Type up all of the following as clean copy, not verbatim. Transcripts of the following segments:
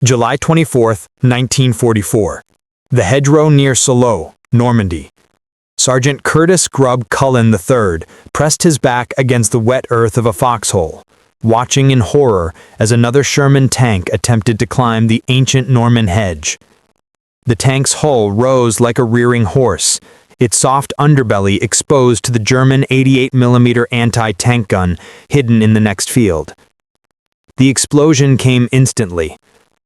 July 24, 1944. The hedgerow near Solo, Normandy. Sergeant Curtis Culin III pressed his back against the wet earth of a foxhole, watching in horror as another Sherman tank attempted to climb the ancient Norman hedge. The tank's hull rose like a rearing horse, its soft underbelly exposed to the German 88mm anti-tank gun hidden in the next field. The explosion came instantly.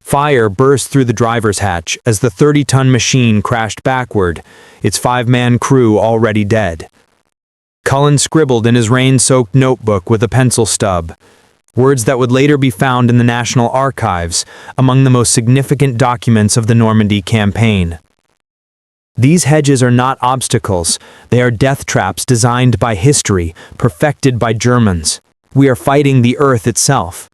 Fire burst through the driver's hatch as the 30-ton machine crashed backward, its 5-man crew already dead. Cullen scribbled in his rain-soaked notebook with a pencil stub, words that would later be found in the National Archives among the most significant documents of the Normandy campaign. These hedges are not obstacles, they are death traps designed by history, perfected by Germans. We are fighting the earth itself.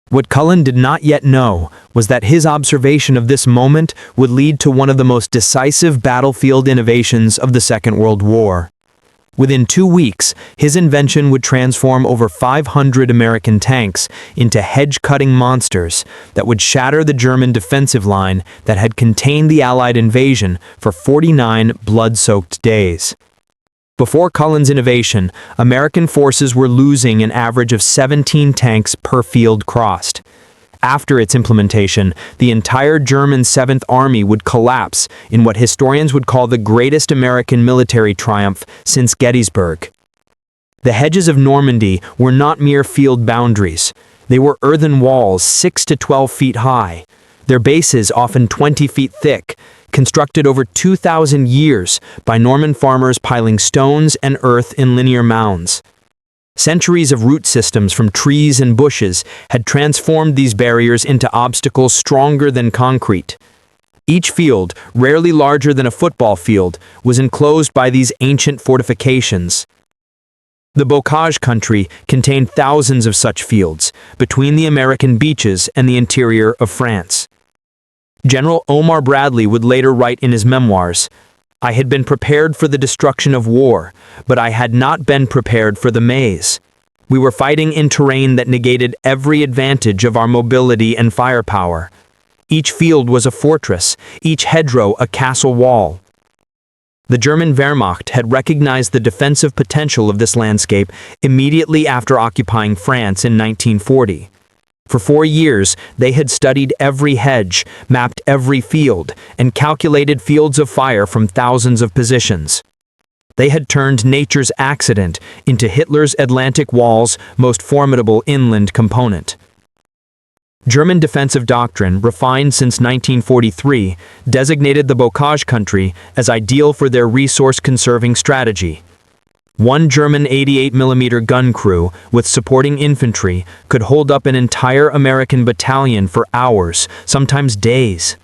What Cullen did not yet know was that his observation of this moment would lead to one of the most decisive battlefield innovations of the Second World War. Within 2 weeks, his invention would transform over 500 American tanks into hedge-cutting monsters that would shatter the German defensive line that had contained the Allied invasion for 49 blood-soaked days. Before Cullen's innovation, American forces were losing an average of 17 tanks per field crossed. After its implementation, the entire German 7th Army would collapse in what historians would call the greatest American military triumph since Gettysburg. The hedges of Normandy were not mere field boundaries. They were earthen walls 6 to 12 feet high, their bases often 20 feet thick, constructed over 2,000 years by Norman farmers piling stones and earth in linear mounds. Centuries of root systems from trees and bushes had transformed these barriers into obstacles stronger than concrete. Each field, rarely larger than a football field, was enclosed by these ancient fortifications. The Bocage country contained thousands of such fields, between the American beaches and the interior of France. General Omar Bradley would later write in his memoirs, "I had been prepared for the destruction of war, but I had not been prepared for the maze. We were fighting in terrain that negated every advantage of our mobility and firepower. Each field was a fortress, each hedgerow a castle wall." The German Wehrmacht had recognized the defensive potential of this landscape immediately after occupying France in 1940. For 4 years, they had studied every hedge, mapped every field, and calculated fields of fire from thousands of positions. They had turned nature's accident into Hitler's Atlantic Wall's most formidable inland component. German defensive doctrine, refined since 1943, designated the Bocage country as ideal for their resource-conserving strategy. One German 88mm gun crew, with supporting infantry, could hold up an entire American battalion for hours, sometimes days.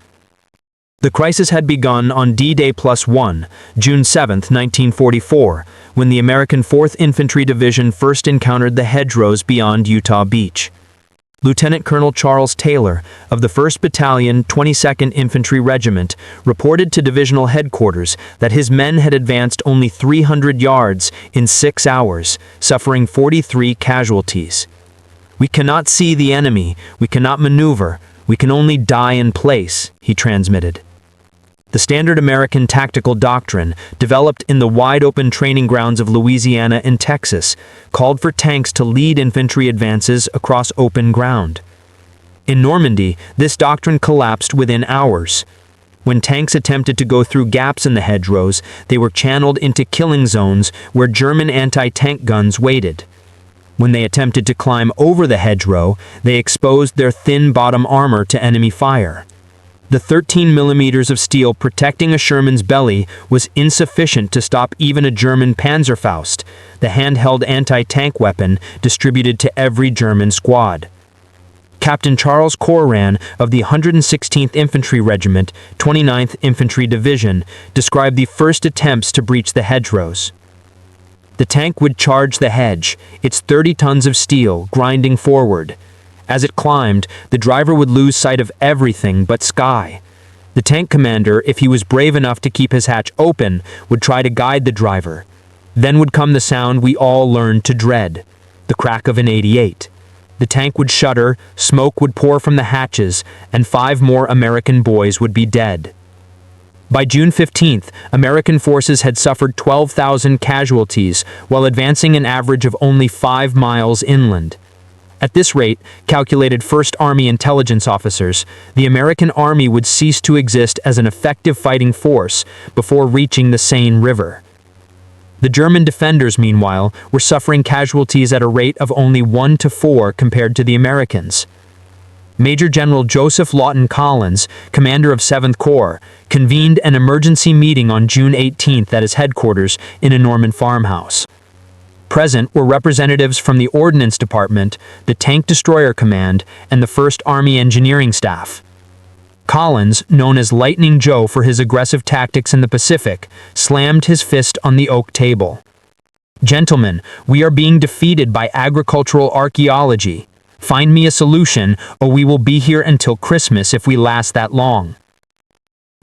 The crisis had begun on D-Day +1, June 7, 1944, when the American 4th Infantry Division first encountered the hedgerows beyond Utah Beach. Lieutenant Colonel Charles Taylor, of the 1st Battalion, 22nd Infantry Regiment, reported to divisional headquarters that his men had advanced only 300 yards in 6 hours, suffering 43 casualties. "We cannot see the enemy, we cannot maneuver, we can only die in place," he transmitted. The standard American tactical doctrine, developed in the wide-open training grounds of Louisiana and Texas, called for tanks to lead infantry advances across open ground. In Normandy, this doctrine collapsed within hours. When tanks attempted to go through gaps in the hedgerows, they were channeled into killing zones where German anti-tank guns waited. When they attempted to climb over the hedgerow, they exposed their thin bottom armor to enemy fire. The 13mm of steel protecting a Sherman's belly was insufficient to stop even a German Panzerfaust, the handheld anti-tank weapon distributed to every German squad. Captain Charles Corran of the 116th Infantry Regiment, 29th Infantry Division, described the first attempts to breach the hedgerows. The tank would charge the hedge, its 30 tons of steel grinding forward. As it climbed, the driver would lose sight of everything but sky. The tank commander, if he was brave enough to keep his hatch open, would try to guide the driver. Then would come the sound we all learned to dread, the crack of an 88. The tank would shudder, smoke would pour from the hatches, and 5 more American boys would be dead. By June 15th, American forces had suffered 12,000 casualties while advancing an average of only 5 miles inland. At this rate, calculated First Army intelligence officers, the American Army would cease to exist as an effective fighting force before reaching the Seine River. The German defenders, meanwhile, were suffering casualties at a rate of only 1 to 4 compared to the Americans. Major General Joseph Lawton Collins, commander of 7th Corps, convened an emergency meeting on June 18th at his headquarters in a Norman farmhouse. Present were representatives from the Ordnance Department, the Tank Destroyer Command, and the 1st Army Engineering Staff. Collins, known as Lightning Joe for his aggressive tactics in the Pacific, slammed his fist on the oak table. "Gentlemen, we are being defeated by agricultural archaeology. Find me a solution, or we will be here until Christmas if we last that long."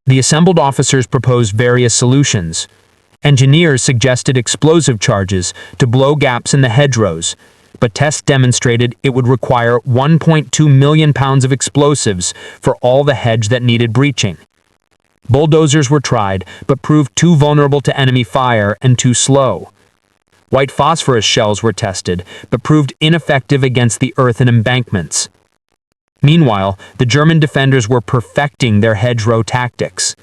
The assembled officers proposed various solutions. Engineers suggested explosive charges to blow gaps in the hedgerows, but tests demonstrated it would require 1.2 million pounds of explosives for all the hedge that needed breaching. Bulldozers were tried, but proved too vulnerable to enemy fire and too slow. White phosphorus shells were tested, but proved ineffective against the earthen embankments. Meanwhile, the German defenders were perfecting their hedgerow tactics.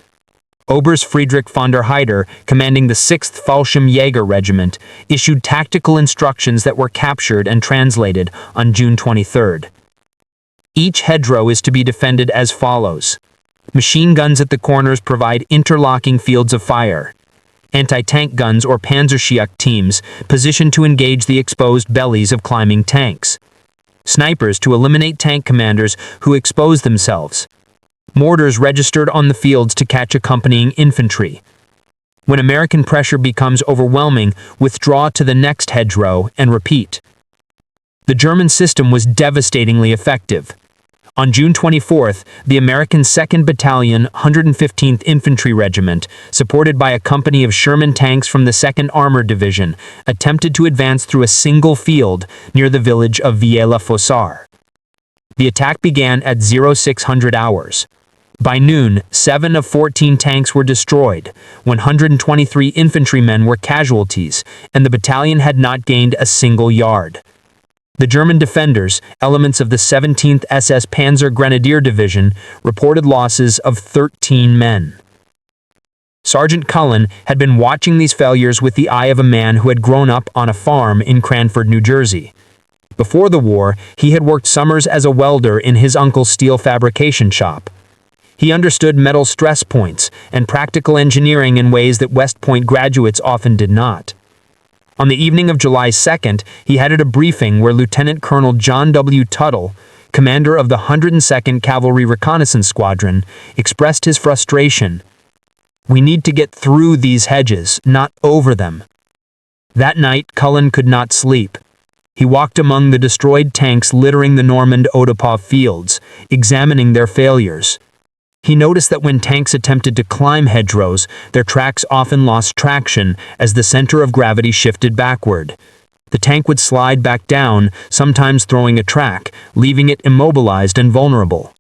Oberst Friedrich von der Heider, commanding the 6th Fallschirmjäger Regiment, issued tactical instructions that were captured and translated on June 23rd. Each hedgerow is to be defended as follows. Machine guns at the corners provide interlocking fields of fire. Anti-tank guns or Panzerschiach teams positioned to engage the exposed bellies of climbing tanks. Snipers to eliminate tank commanders who expose themselves. Mortars registered on the fields to catch accompanying infantry. When American pressure becomes overwhelming, withdraw to the next hedgerow and repeat. The German system was devastatingly effective. On June 24th, the American 2nd Battalion, 115th Infantry Regiment, supported by a company of Sherman tanks from the 2nd Armored Division, attempted to advance through a single field near the village of Villers-la-Fossard. The attack began at 0600 hours. By noon, 7 of 14 tanks were destroyed, 123 infantrymen were casualties, and the battalion had not gained a single yard. The German defenders, elements of the 17th SS Panzer Grenadier Division, reported losses of 13 men. Sergeant Culin had been watching these failures with the eye of a man who had grown up on a farm in Cranford, New Jersey. Before the war, he had worked summers as a welder in his uncle's steel fabrication shop. He understood metal stress points and practical engineering in ways that West Point graduates often did not. On the evening of July 2nd, he headed a briefing where Lieutenant Colonel John W. Tuttle, commander of the 102nd Cavalry Reconnaissance Squadron, expressed his frustration. "We need to get through these hedges, not over them." That night, Cullen could not sleep. He walked among the destroyed tanks littering the Normand Oudépôt fields, examining their failures. He noticed that when tanks attempted to climb hedgerows, their tracks often lost traction as the center of gravity shifted backward. The tank would slide back down, sometimes throwing a track, leaving it immobilized and vulnerable.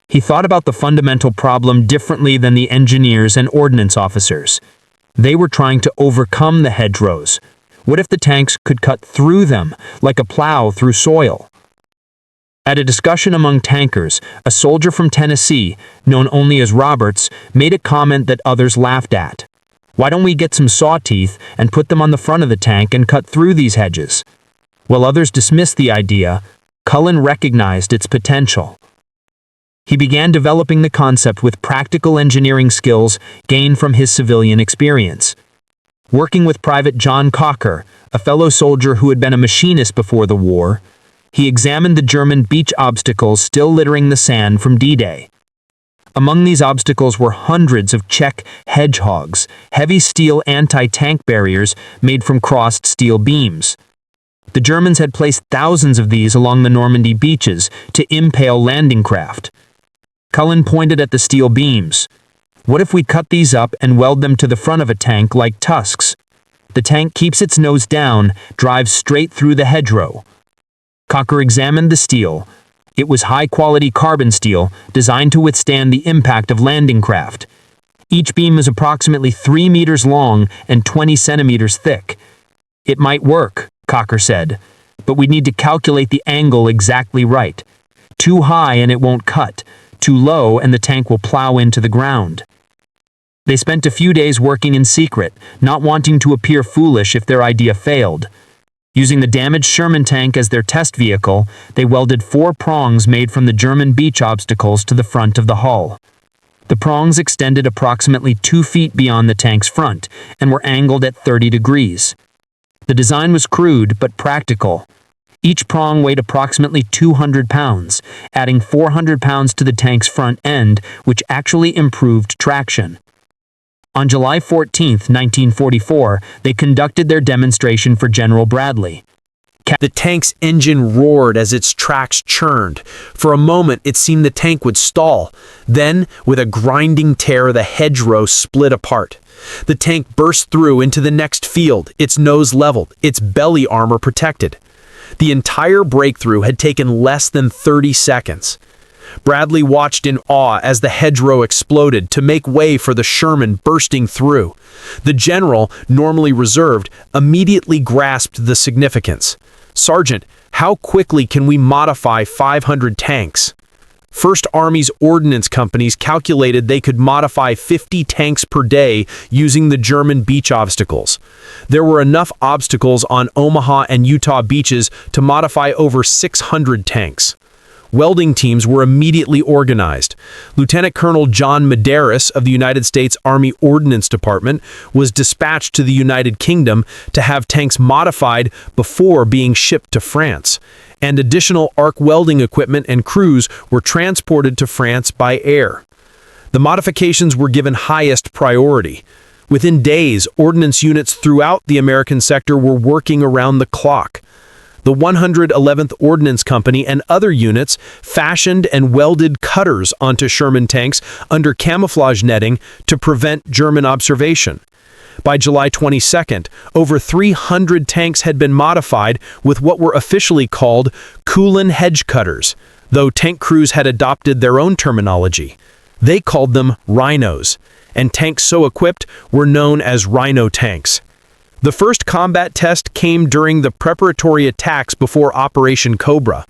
He thought about the fundamental problem differently than the engineers and ordnance officers. They were trying to overcome the hedgerows. What if the tanks could cut through them, like a plow through soil? At a discussion among tankers, a soldier from Tennessee, known only as Roberts, made a comment that others laughed at. "Why don't we get some saw teeth and put them on the front of the tank and cut through these hedges?" While others dismissed the idea, Cullen recognized its potential. He began developing the concept with practical engineering skills gained from his civilian experience. Working with Private John Cocker, a fellow soldier who had been a machinist before the war, he examined the German beach obstacles still littering the sand from D-Day. Among these obstacles were hundreds of Czech hedgehogs, heavy steel anti-tank barriers made from crossed steel beams. The Germans had placed thousands of these along the Normandy beaches to impale landing craft. Cullen pointed at the steel beams. "What if we cut these up and weld them to the front of a tank like tusks? The tank keeps its nose down, drives straight through the hedgerow." Cocker examined the steel. It was high-quality carbon steel designed to withstand the impact of landing craft. Each beam was approximately 3 meters long and 20 centimeters thick. "It might work," Cocker said, "but we need to calculate the angle exactly right. Too high and it won't cut. Too low and the tank will plow into the ground." They spent a few days working in secret, not wanting to appear foolish if their idea failed. Using the damaged Sherman tank as their test vehicle, they welded 4 prongs made from the German beach obstacles to the front of the hull. The prongs extended approximately 2 feet beyond the tank's front and were angled at 30 degrees. The design was crude but practical. Each prong weighed approximately 200 pounds, adding 400 pounds to the tank's front end, which actually improved traction. On July 14, 1944, they conducted their demonstration for General Bradley. The tank's engine roared as its tracks churned. For a moment, it seemed the tank would stall. Then, with a grinding tear, the hedgerow split apart. The tank burst through into the next field, its nose leveled, its belly armor protected. The entire breakthrough had taken less than 30 seconds. Bradley watched in awe as the hedgerow exploded to make way for the Sherman bursting through. The general, normally reserved, immediately grasped the significance. "Sergeant, how quickly can we modify 500 tanks?" First Army's ordnance companies calculated they could modify 50 tanks per day using the German beach obstacles. There were enough obstacles on Omaha and Utah beaches to modify over 600 tanks. Welding teams were immediately organized. Lieutenant Colonel John Medeiros of the United States Army Ordnance Department was dispatched to the United Kingdom to have tanks modified before being shipped to France, and additional arc welding equipment and crews were transported to France by air. The modifications were given highest priority. Within days, ordnance units throughout the American sector were working around the clock. The 111th Ordnance Company and other units fashioned and welded cutters onto Sherman tanks under camouflage netting to prevent German observation. By July 22nd, over 300 tanks had been modified with what were officially called Culin hedge cutters, though tank crews had adopted their own terminology. They called them rhinos, and tanks so equipped were known as rhino tanks. The first combat test came during the preparatory attacks before Operation Cobra.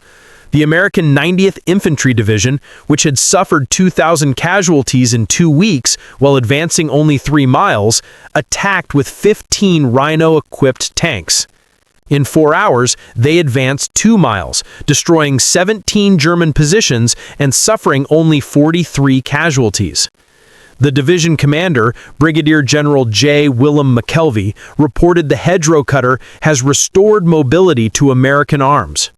The American 90th Infantry Division, which had suffered 2,000 casualties in 2 weeks while advancing only 3 miles, attacked with 15 Rhino-equipped tanks. In 4 hours, they advanced 2 miles, destroying 17 German positions and suffering only 43 casualties. The division commander, Brigadier General J. Willem McKelvey, reported the hedgerow cutter has restored mobility to American arms.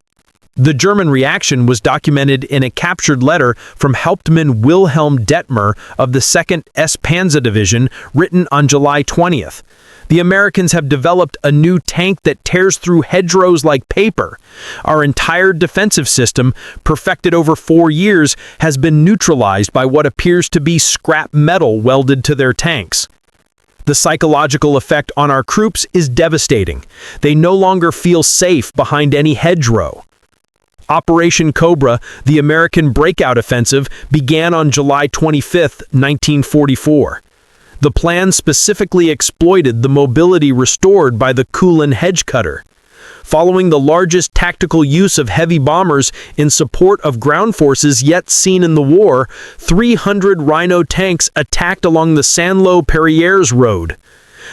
The German reaction was documented in a captured letter from Hauptmann Wilhelm Detmer of the 2nd S. Panzer Division, written on July 20th. The Americans have developed a new tank that tears through hedgerows like paper. Our entire defensive system, perfected over 4 years, has been neutralized by what appears to be scrap metal welded to their tanks. The psychological effect on our troops is devastating. They no longer feel safe behind any hedgerow. Operation Cobra, the American breakout offensive, began on July 25, 1944. The plan specifically exploited the mobility restored by the Culin hedge cutter. Following the largest tactical use of heavy bombers in support of ground forces yet seen in the war, 300 Rhino tanks attacked along the Saint-Lô-Perriers road.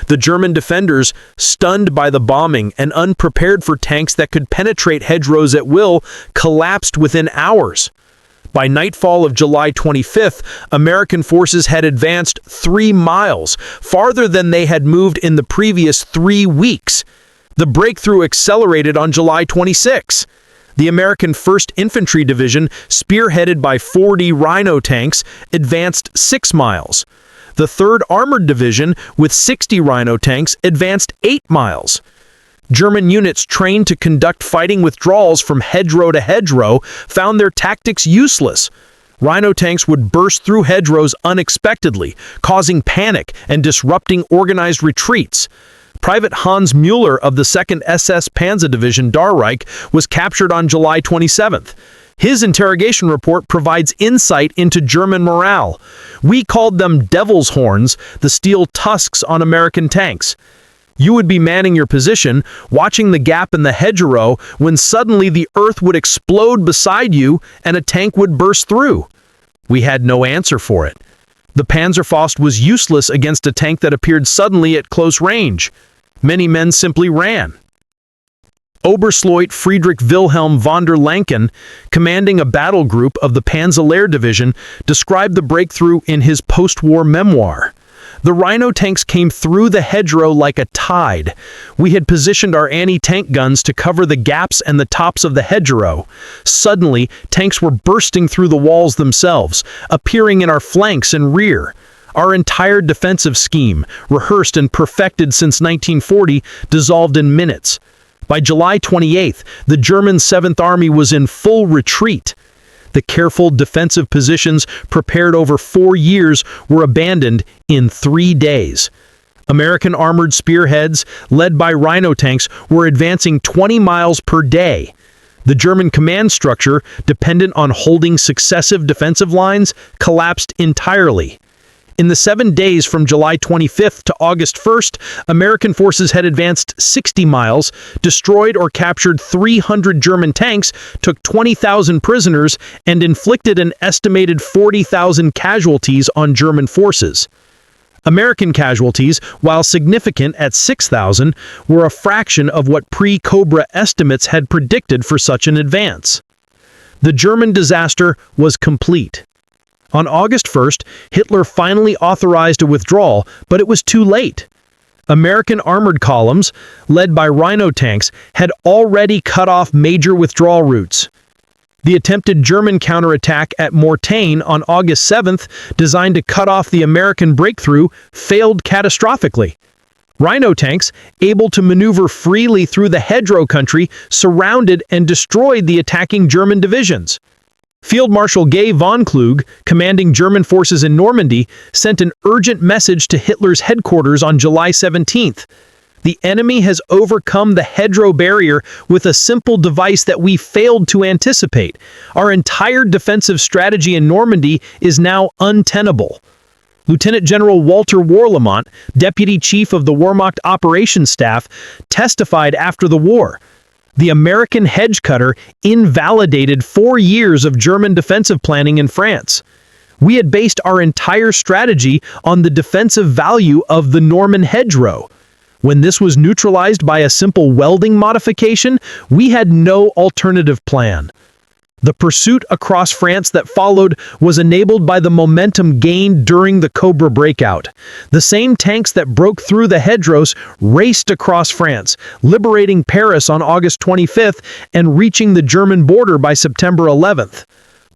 The German defenders, stunned by the bombing and unprepared for tanks that could penetrate hedgerows at will, collapsed within hours. By nightfall of July 25th, American forces had advanced 3 miles, farther than they had moved in the previous 3 weeks. The breakthrough accelerated on July 26. The American 1st Infantry Division, spearheaded by 40 Rhino tanks, advanced 6 miles. The 3rd Armored Division, with 60 Rhino tanks, advanced 8 miles. German units trained to conduct fighting withdrawals from hedgerow to hedgerow found their tactics useless. Rhino tanks would burst through hedgerows unexpectedly, causing panic and disrupting organized retreats. Private Hans Müller of the 2nd SS Panzer Division Darreich was captured on July 27th. His interrogation report provides insight into German morale. We called them devil's horns, the steel tusks on American tanks. You would be manning your position, watching the gap in the hedgerow, when suddenly the earth would explode beside you and a tank would burst through. We had no answer for it. The Panzerfaust was useless against a tank that appeared suddenly at close range. Many men simply ran. Oberstleut Friedrich Wilhelm von der Lancken, commanding a battle group of the Panzerlehr Division, described the breakthrough in his post-war memoir. The Rhino tanks came through the hedgerow like a tide. We had positioned our anti-tank guns to cover the gaps and the tops of the hedgerow. Suddenly, tanks were bursting through the walls themselves, appearing in our flanks and rear. Our entire defensive scheme, rehearsed and perfected since 1940, dissolved in minutes. By July 28th, the German 7th Army was in full retreat. The careful defensive positions prepared over 4 years were abandoned in 3 days. American armored spearheads, led by Rhino tanks, were advancing 20 miles per day. The German command structure, dependent on holding successive defensive lines, collapsed entirely. In the 7 days from July 25th to August 1st, American forces had advanced 60 miles, destroyed or captured 300 German tanks, took 20,000 prisoners, and inflicted an estimated 40,000 casualties on German forces. American casualties, while significant at 6,000, were a fraction of what pre-Cobra estimates had predicted for such an advance. The German disaster was complete. On August 1st, Hitler finally authorized a withdrawal, but it was too late. American armored columns, led by Rhino tanks, had already cut off major withdrawal routes. The attempted German counterattack at Mortain on August 7th, designed to cut off the American breakthrough, failed catastrophically. Rhino tanks, able to maneuver freely through the hedgerow country, surrounded and destroyed the attacking German divisions. Field Marshal Gay von Klug, commanding German forces in Normandy, sent an urgent message to Hitler's headquarters on July 17th. The enemy has overcome the hedgerow barrier with a simple device that we failed to anticipate. Our entire defensive strategy in Normandy is now untenable. Lieutenant General Walter Warlimont, Deputy Chief of the Wehrmacht Operations Staff, testified after the war. The American hedge cutter invalidated 4 years of German defensive planning in France. We had based our entire strategy on the defensive value of the Norman hedgerow. When this was neutralized by a simple welding modification, we had no alternative plan. The pursuit across France that followed was enabled by the momentum gained during the Cobra breakout. The same tanks that broke through the hedgerows raced across France, liberating Paris on August 25th and reaching the German border by September 11th.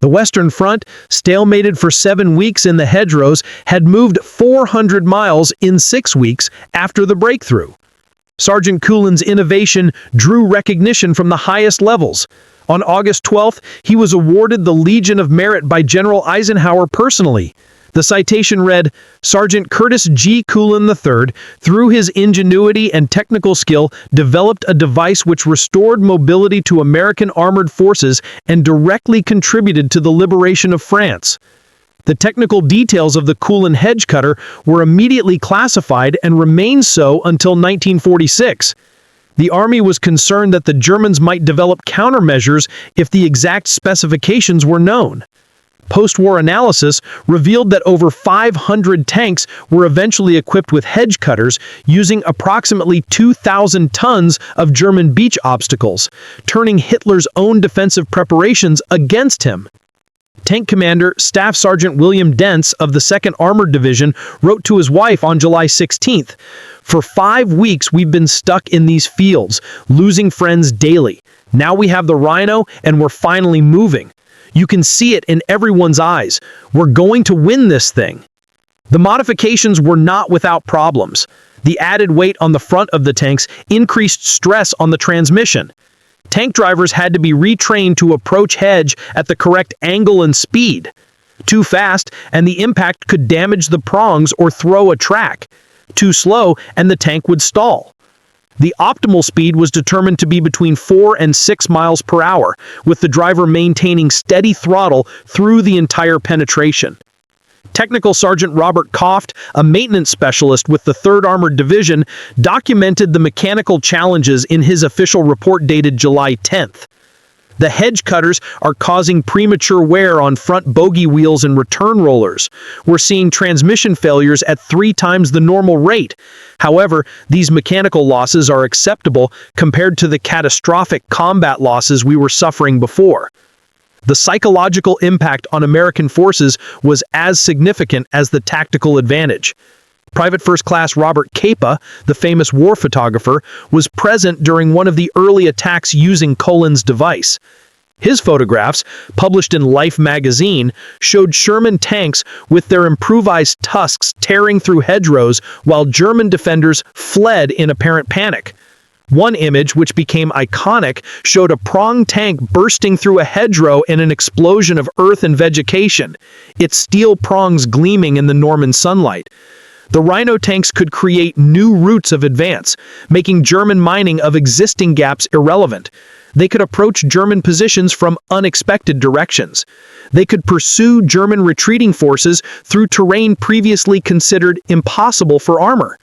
The Western Front, stalemated for 7 weeks in the hedgerows, had moved 400 miles in 6 weeks after the breakthrough. Sergeant Culin's innovation drew recognition from the highest levels. On August 12th, he was awarded the Legion of Merit by General Eisenhower personally. The citation read, "Sergeant Curtis G. Culin III, through his ingenuity and technical skill, developed a device which restored mobility to American armored forces and directly contributed to the liberation of France." The technical details of the Culin hedge cutter were immediately classified and remained so until 1946. The Army was concerned that the Germans might develop countermeasures if the exact specifications were known. Post-war analysis revealed that over 500 tanks were eventually equipped with hedge cutters using approximately 2,000 tons of German beach obstacles, turning Hitler's own defensive preparations against him. Tank Commander Staff Sergeant William Dentz of the 2nd Armored Division wrote to his wife on July 16th, "For 5 weeks we've been stuck in these fields, losing friends daily. Now we have the Rhino and we're finally moving. You can see it in everyone's eyes. We're going to win this thing." The modifications were not without problems. The added weight on the front of the tanks increased stress on the transmission. Tank drivers had to be retrained to approach hedge at the correct angle and speed. Too fast, and the impact could damage the prongs or throw a track. Too slow, and the tank would stall. The optimal speed was determined to be between 4 and 6 miles per hour, with the driver maintaining steady throttle through the entire penetration. Technical Sergeant Robert Koft, a maintenance specialist with the 3rd Armored Division, documented the mechanical challenges in his official report dated July 10th. The hedge cutters are causing premature wear on front bogie wheels and return rollers. We're seeing transmission failures at 3 times the normal rate. However, these mechanical losses are acceptable compared to the catastrophic combat losses we were suffering before. The psychological impact on American forces was as significant as the tactical advantage. Private First Class Robert Capa, the famous war photographer, was present during one of the early attacks using Culin's device. His photographs, published in Life magazine, showed Sherman tanks with their improvised tusks tearing through hedgerows while German defenders fled in apparent panic. One image, which became iconic, showed a prong tank bursting through a hedgerow in an explosion of earth and vegetation, its steel prongs gleaming in the Norman sunlight. The Rhino tanks could create new routes of advance, making German mining of existing gaps irrelevant. They could approach German positions from unexpected directions. They could pursue German retreating forces through terrain previously considered impossible for armor.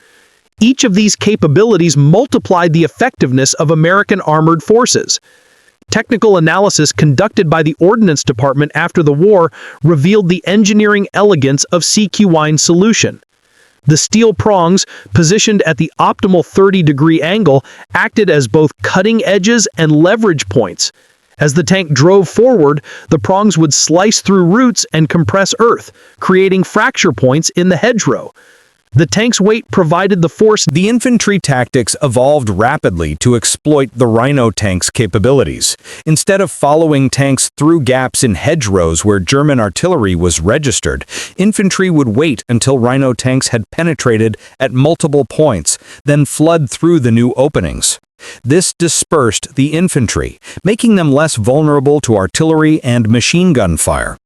Each of these capabilities multiplied the effectiveness of American armored forces. Technical analysis conducted by the Ordnance Department after the war revealed the engineering elegance of CQI's solution. The steel prongs, positioned at the optimal 30-degree angle, acted as both cutting edges and leverage points. As the tank drove forward, the prongs would slice through roots and compress earth, creating fracture points in the hedgerow. The tank's weight provided the force. The infantry tactics evolved rapidly to exploit the Rhino tank's capabilities. Instead of following tanks through gaps in hedgerows where German artillery was registered, infantry would wait until Rhino tanks had penetrated at multiple points, then flood through the new openings. This dispersed the infantry, making them less vulnerable to artillery and machine gun fire.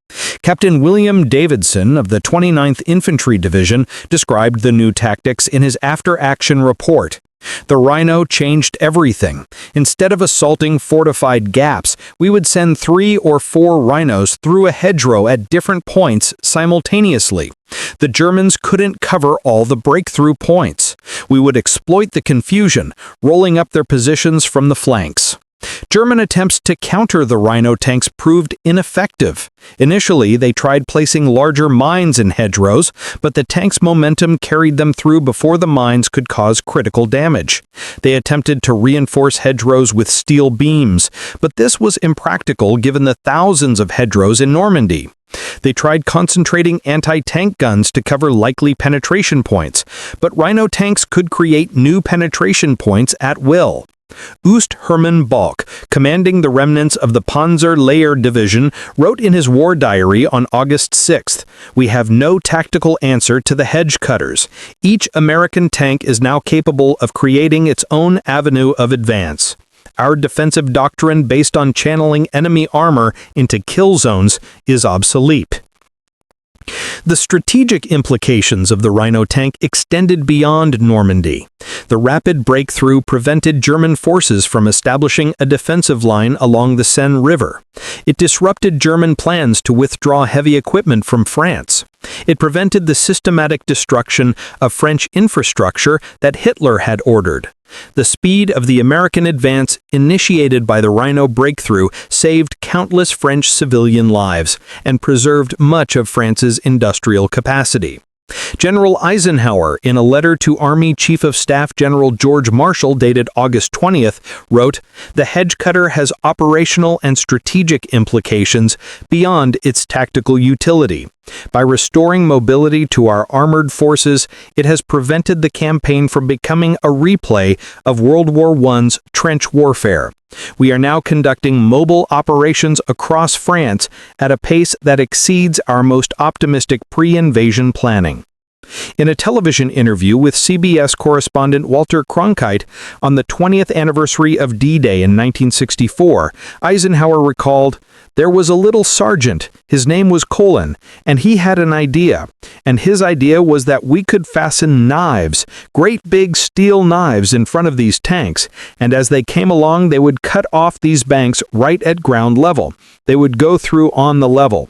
Captain William Davidson of the 29th Infantry Division described the new tactics in his after-action report. The Rhino changed everything. Instead of assaulting fortified gaps, we would send 3 or 4 rhinos through a hedgerow at different points simultaneously. The Germans couldn't cover all the breakthrough points. We would exploit the confusion, rolling up their positions from the flanks. German attempts to counter the Rhino tanks proved ineffective. Initially, they tried placing larger mines in hedgerows, but the tanks' momentum carried them through before the mines could cause critical damage. They attempted to reinforce hedgerows with steel beams, but this was impractical given the thousands of hedgerows in Normandy. They tried concentrating anti-tank guns to cover likely penetration points, but Rhino tanks could create new penetration points at will. Oost Hermann Balk, commanding the remnants of the Panzer Lehr Division, wrote in his war diary on August 6th, "We have no tactical answer to the hedge cutters. Each American tank is now capable of creating its own avenue of advance. Our defensive doctrine based on channeling enemy armor into kill zones is obsolete." The strategic implications of the Rhino tank extended beyond Normandy. The rapid breakthrough prevented German forces from establishing a defensive line along the Seine River. It disrupted German plans to withdraw heavy equipment from France. It prevented the systematic destruction of French infrastructure that Hitler had ordered. The speed of the American advance initiated by the Rhino breakthrough saved countless French civilian lives and preserved much of France's industrial capacity. General Eisenhower, in a letter to Army Chief of Staff General George Marshall dated August 20th, wrote, "The hedge cutter has operational and strategic implications beyond its tactical utility. By restoring mobility to our armored forces, it has prevented the campaign from becoming a replay of World War I's trench warfare. We are now conducting mobile operations across France at a pace that exceeds our most optimistic pre-invasion planning." In a television interview with CBS correspondent Walter Cronkite on the 20th anniversary of D-Day in 1964, Eisenhower recalled, "There was a little sergeant, his name was Culin, and he had an idea. And his idea was that we could fasten knives, great big steel knives in front of these tanks, and as they came along they would cut off these banks right at ground level. They would go through on the level.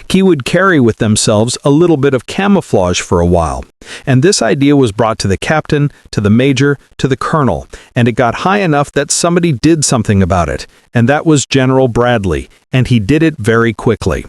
He would carry with themselves a little bit of camouflage for a while. And this idea was brought to the captain, to the major, to the colonel, and it got high enough that somebody did something about it, and that was General Bradley, and he did it very quickly."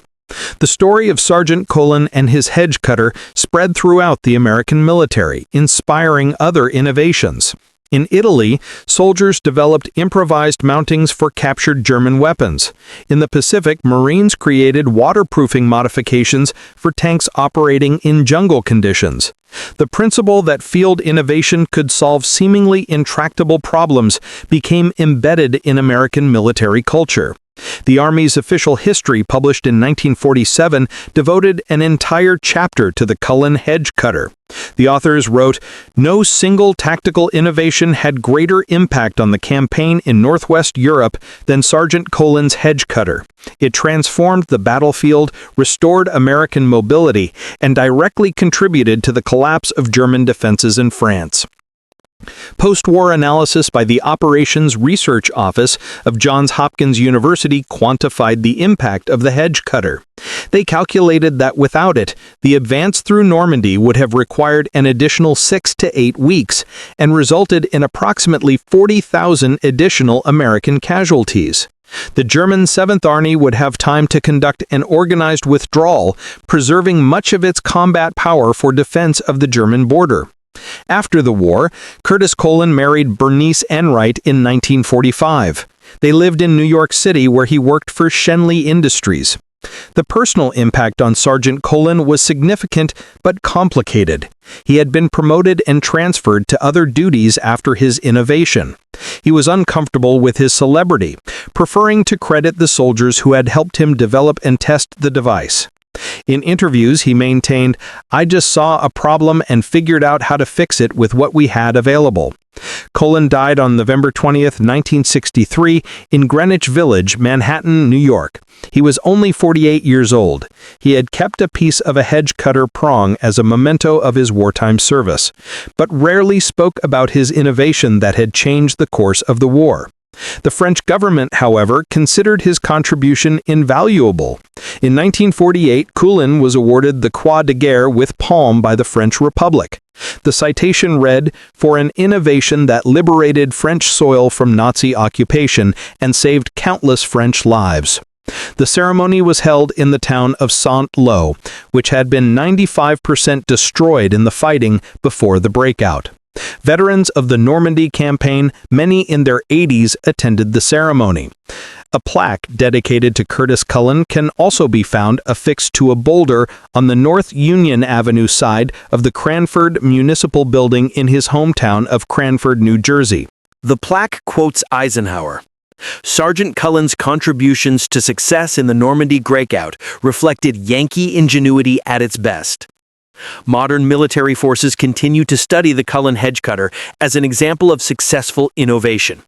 The story of Sergeant Culin and his hedge cutter spread throughout the American military, inspiring other innovations. In Italy, soldiers developed improvised mountings for captured German weapons. In the Pacific, Marines created waterproofing modifications for tanks operating in jungle conditions. The principle that field innovation could solve seemingly intractable problems became embedded in American military culture. The Army's official history, published in 1947, devoted an entire chapter to the Culin hedge cutter. The authors wrote, "No single tactical innovation had greater impact on the campaign in Northwest Europe than Sergeant Cullin's hedge cutter. It transformed the battlefield, restored American mobility, and directly contributed to the collapse of German defenses in France." Post-war analysis by the Operations Research Office of Johns Hopkins University quantified the impact of the hedge cutter. They calculated that without it, the advance through Normandy would have required an additional 6 to 8 weeks and resulted in approximately 40,000 additional American casualties. The German 7th Army would have time to conduct an organized withdrawal, preserving much of its combat power for defense of the German border. After the war, Curtis Culin married Bernice Enright in 1945. They lived in New York City, where he worked for Schenley Industries. The personal impact on Sergeant Culin was significant but complicated. He had been promoted and transferred to other duties after his innovation. He was uncomfortable with his celebrity, preferring to credit the soldiers who had helped him develop and test the device. In interviews, he maintained, "I just saw a problem and figured out how to fix it with what we had available." Culin died on November 20th, 1963, in Greenwich Village, Manhattan, New York. He was only 48 years old. He had kept a piece of a hedge cutter prong as a memento of his wartime service, but rarely spoke about his innovation that had changed the course of the war. The French government, however, considered his contribution invaluable. In 1948, Culin was awarded the Croix de Guerre with Palm by the French Republic. The citation read, "For an innovation that liberated French soil from Nazi occupation and saved countless French lives." The ceremony was held in the town of Saint-Lô, which had been 95% destroyed in the fighting before the breakout. Veterans of the Normandy campaign, many in their 80s, attended the ceremony. A plaque dedicated to Curtis Culin can also be found affixed to a boulder on the North Union Avenue side of the Cranford Municipal Building in his hometown of Cranford, New Jersey. The plaque quotes Eisenhower. Sergeant Cullin's contributions to success in the Normandy breakout reflected Yankee ingenuity at its best. Modern military forces continue to study the Culin hedge cutter as an example of successful innovation.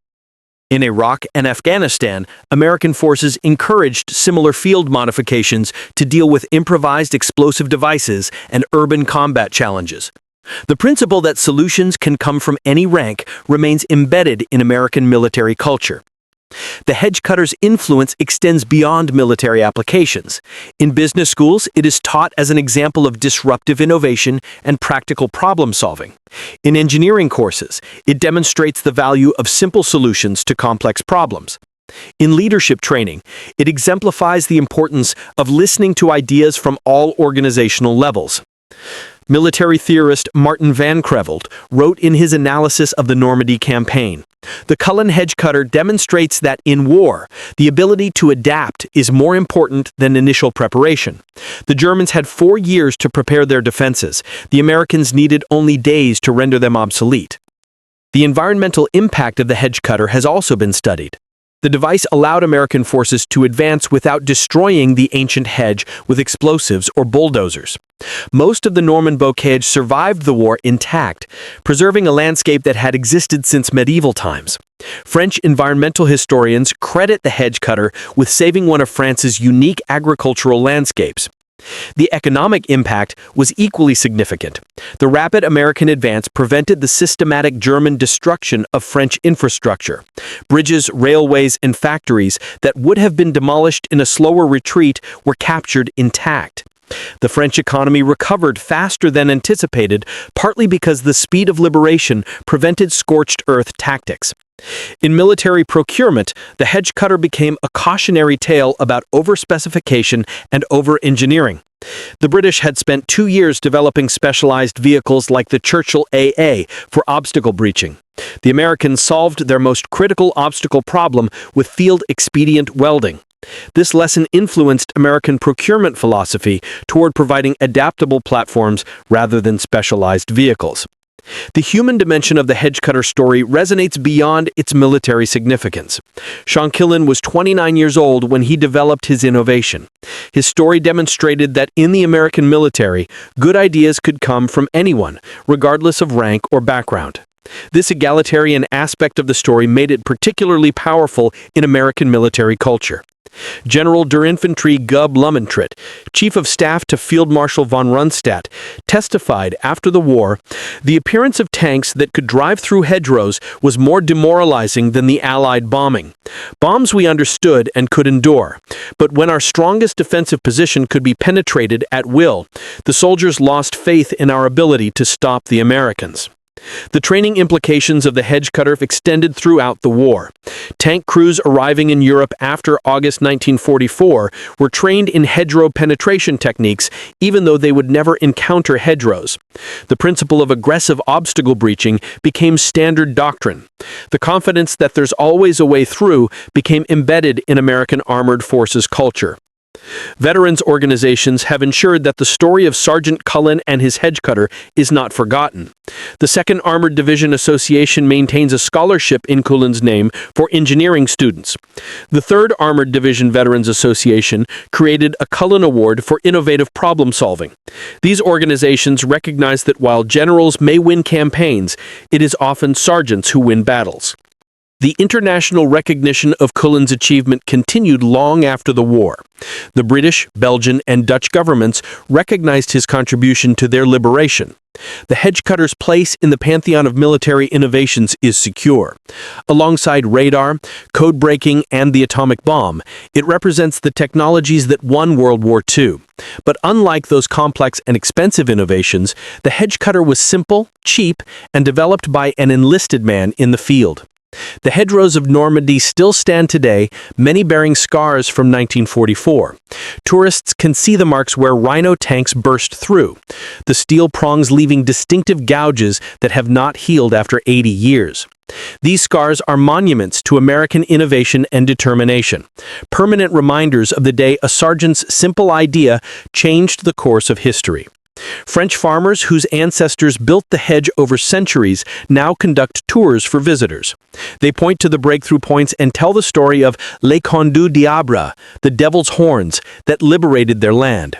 In Iraq and Afghanistan, American forces encouraged similar field modifications to deal with improvised explosive devices and urban combat challenges. The principle that solutions can come from any rank remains embedded in American military culture. The hedge cutter's influence extends beyond military applications. In business schools, it is taught as an example of disruptive innovation and practical problem solving. In engineering courses, it demonstrates the value of simple solutions to complex problems. In leadership training, it exemplifies the importance of listening to ideas from all organizational levels. Military theorist Martin Van Creveld wrote in his analysis of the Normandy campaign, "The Culin hedge cutter demonstrates that in war, the ability to adapt is more important than initial preparation. The Germans had 4 years to prepare their defenses. The Americans needed only days to render them obsolete." The environmental impact of the hedge cutter has also been studied. The device allowed American forces to advance without destroying the ancient hedge with explosives or bulldozers. Most of the Norman bocage survived the war intact, preserving a landscape that had existed since medieval times. French environmental historians credit the hedge cutter with saving one of France's unique agricultural landscapes. The economic impact was equally significant. The rapid American advance prevented the systematic German destruction of French infrastructure. Bridges, railways, and factories that would have been demolished in a slower retreat were captured intact. The French economy recovered faster than anticipated, partly because the speed of liberation prevented scorched earth tactics. In military procurement, the hedge cutter became a cautionary tale about overspecification and over-engineering. The British had spent 2 years developing specialized vehicles like the Churchill AA for obstacle breaching. The Americans solved their most critical obstacle problem with field-expedient welding. This lesson influenced American procurement philosophy toward providing adaptable platforms rather than specialized vehicles. The human dimension of the hedge cutter story resonates beyond its military significance. Culin was 29 years old when he developed his innovation. His story demonstrated that in the American military, good ideas could come from anyone, regardless of rank or background. This egalitarian aspect of the story made it particularly powerful in American military culture. General der Infanterie Gub Lumentritt, Chief of Staff to Field Marshal von Rundstedt, testified after the war, "The appearance of tanks that could drive through hedgerows was more demoralizing than the Allied bombing. Bombs we understood and could endure, but when our strongest defensive position could be penetrated at will, the soldiers lost faith in our ability to stop the Americans." The training implications of the hedge cutter extended throughout the war. Tank crews arriving in Europe after August 1944 were trained in hedgerow penetration techniques, even though they would never encounter hedgerows. The principle of aggressive obstacle breaching became standard doctrine. The confidence that there's always a way through became embedded in American armored forces culture. Veterans organizations have ensured that the story of Sergeant Culin and his hedge cutter is not forgotten. The 2nd Armored Division Association maintains a scholarship in Culin's name for engineering students. The 3rd Armored Division Veterans Association created a Culin Award for innovative problem solving. These organizations recognize that while generals may win campaigns, it is often sergeants who win battles. The international recognition of Culin's achievement continued long after the war. The British, Belgian, and Dutch governments recognized his contribution to their liberation. The hedge cutter's place in the pantheon of military innovations is secure. Alongside radar, code breaking, and the atomic bomb, it represents the technologies that won World War II. But unlike those complex and expensive innovations, the hedge cutter was simple, cheap, and developed by an enlisted man in the field. The hedgerows of Normandy still stand today, many bearing scars from 1944. Tourists can see the marks where rhino tanks burst through, the steel prongs leaving distinctive gouges that have not healed after 80 years. These scars are monuments to American innovation and determination, permanent reminders of the day a sergeant's simple idea changed the course of history. French farmers whose ancestors built the hedge over centuries now conduct tours for visitors. They point to the breakthrough points and tell the story of Les Conduits Diable, the devil's horns, that liberated their land.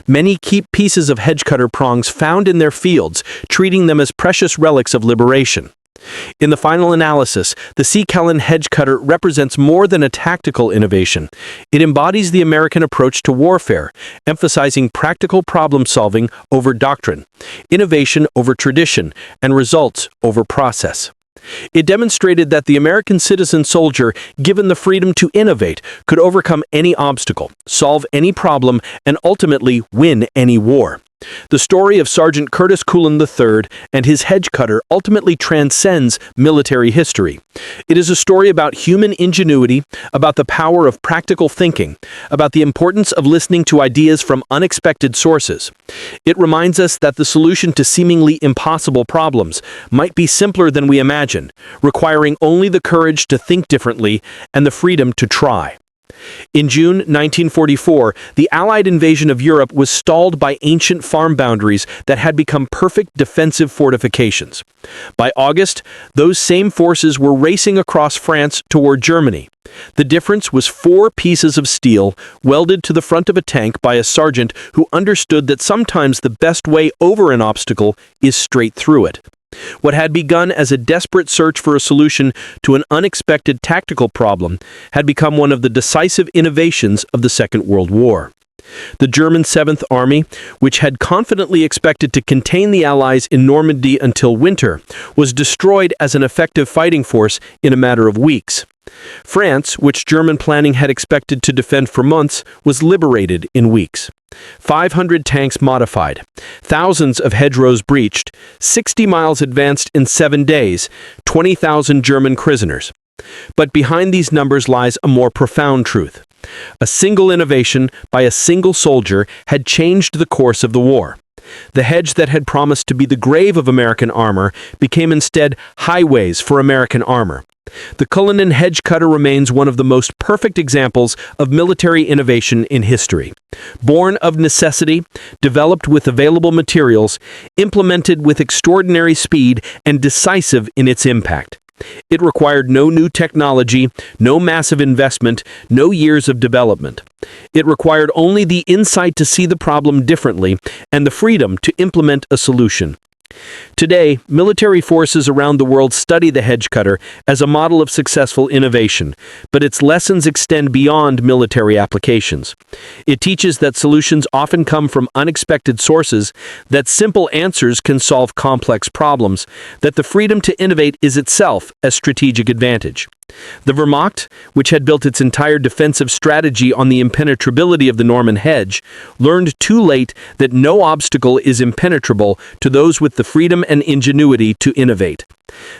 Many keep pieces of hedge cutter prongs found in their fields, treating them as precious relics of liberation. In the final analysis, the Culin hedge cutter represents more than a tactical innovation. It embodies the American approach to warfare, emphasizing practical problem-solving over doctrine, innovation over tradition, and results over process. It demonstrated that the American citizen soldier, given the freedom to innovate, could overcome any obstacle, solve any problem, and ultimately win any war. The story of Sergeant Curtis Culin III and his hedge cutter ultimately transcends military history. It is a story about human ingenuity, about the power of practical thinking, about the importance of listening to ideas from unexpected sources. It reminds us that the solution to seemingly impossible problems might be simpler than we imagine, requiring only the courage to think differently and the freedom to try. In June 1944, the Allied invasion of Europe was stalled by ancient farm boundaries that had become perfect defensive fortifications. By August, those same forces were racing across France toward Germany. The difference was 4 pieces of steel welded to the front of a tank by a sergeant who understood that sometimes the best way over an obstacle is straight through it. What had begun as a desperate search for a solution to an unexpected tactical problem had become one of the decisive innovations of the Second World War. The German 7th Army, which had confidently expected to contain the Allies in Normandy until winter, was destroyed as an effective fighting force in a matter of weeks. France, which German planning had expected to defend for months, was liberated in weeks. 500 tanks modified, thousands of hedgerows breached, 60 miles advanced in 7 days, 20,000 German prisoners. But behind these numbers lies a more profound truth. A single innovation by a single soldier had changed the course of the war. The hedge that had promised to be the grave of American armor became instead highways for American armor. The Culin hedge cutter remains one of the most perfect examples of military innovation in history. Born of necessity, developed with available materials, implemented with extraordinary speed, and decisive in its impact. It required no new technology, no massive investment, no years of development. It required only the insight to see the problem differently and the freedom to implement a solution. Today, military forces around the world study the hedge cutter as a model of successful innovation, but its lessons extend beyond military applications. It teaches that solutions often come from unexpected sources, that simple answers can solve complex problems, that the freedom to innovate is itself a strategic advantage. The Wehrmacht, which had built its entire defensive strategy on the impenetrability of the Norman hedge, learned too late that no obstacle is impenetrable to those with the freedom and ingenuity to innovate.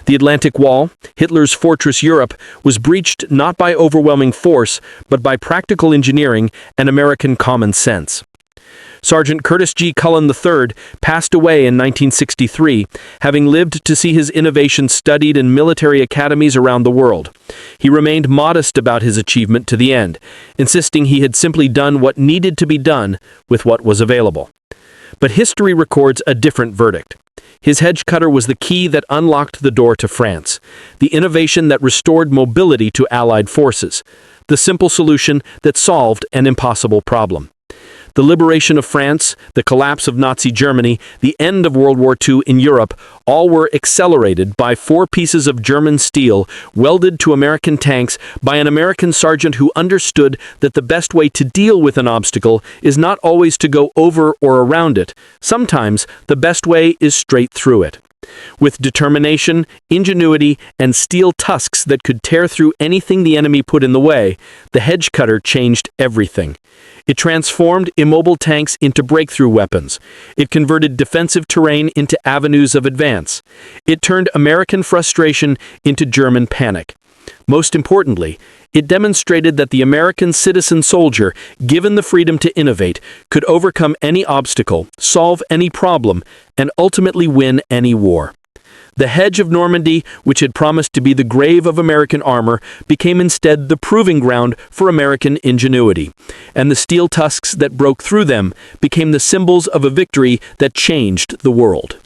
The Atlantic Wall, Hitler's fortress Europe, was breached not by overwhelming force, but by practical engineering and American common sense. Sergeant Curtis Culin III passed away in 1963, having lived to see his innovations studied in military academies around the world. He remained modest about his achievement to the end, insisting he had simply done what needed to be done with what was available. But history records a different verdict. His hedge cutter was the key that unlocked the door to France, the innovation that restored mobility to Allied forces, the simple solution that solved an impossible problem. The liberation of France, the collapse of Nazi Germany, the end of World War II in Europe, all were accelerated by 4 pieces of German steel welded to American tanks by an American sergeant who understood that the best way to deal with an obstacle is not always to go over or around it. Sometimes the best way is straight through it. With determination, ingenuity, and steel tusks that could tear through anything the enemy put in the way, the hedge cutter changed everything. It transformed immobile tanks into breakthrough weapons. It converted defensive terrain into avenues of advance. It turned American frustration into German panic. Most importantly, it demonstrated that the American citizen soldier, given the freedom to innovate, could overcome any obstacle, solve any problem, and ultimately win any war. The hedge of Normandy, which had promised to be the grave of American armor, became instead the proving ground for American ingenuity, and the steel tusks that broke through them became the symbols of a victory that changed the world.